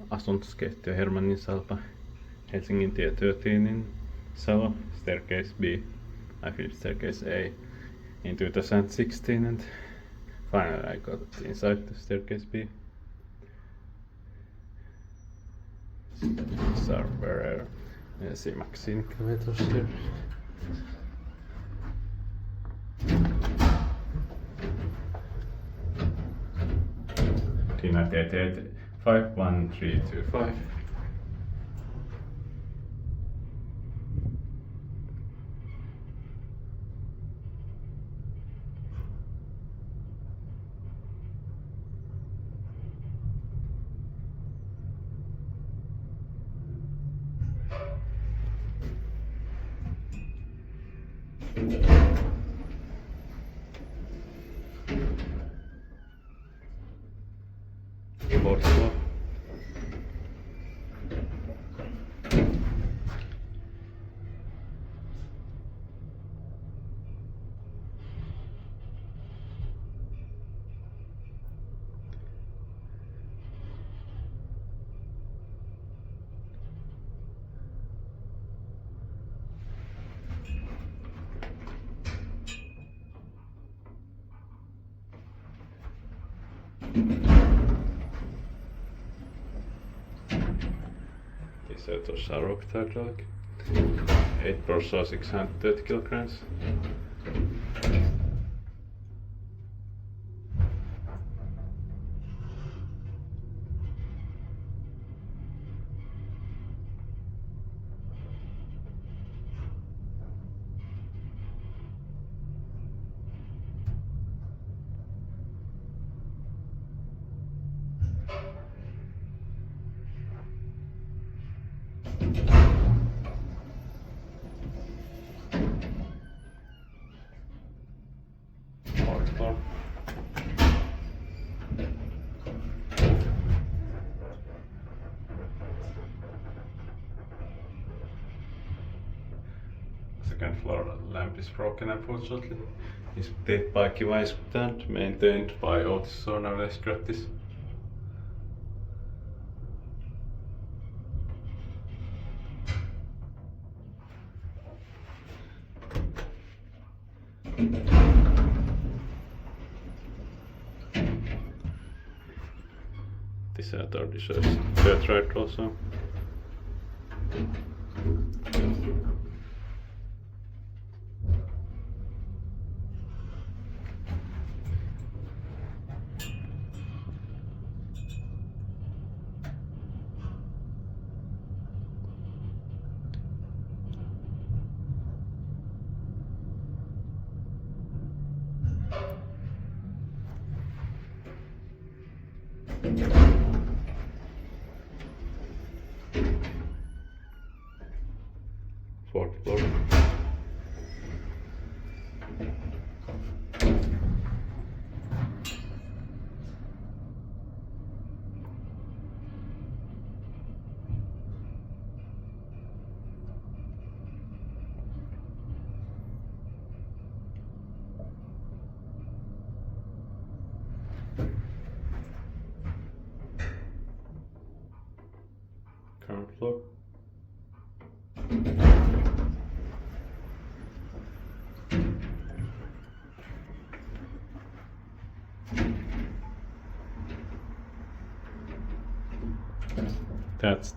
asuntoskeittiö Hermannin salpa, Helsingintie 13 Salo, staircase B, I finished staircase A in 2016 and finally I got inside the staircase B. These are where Semag scenic elevators here. D98 51325. Fourth floor. These are those rocket hydraulic. 8 torso 630 kilograms. Fourth floor. Second floor lamp is broken unfortunately. Is dead by Kiva stand, maintained by Otis Sonales gratis. This outdoor deserves dirt ride also. Fourth floor. Current floor. That's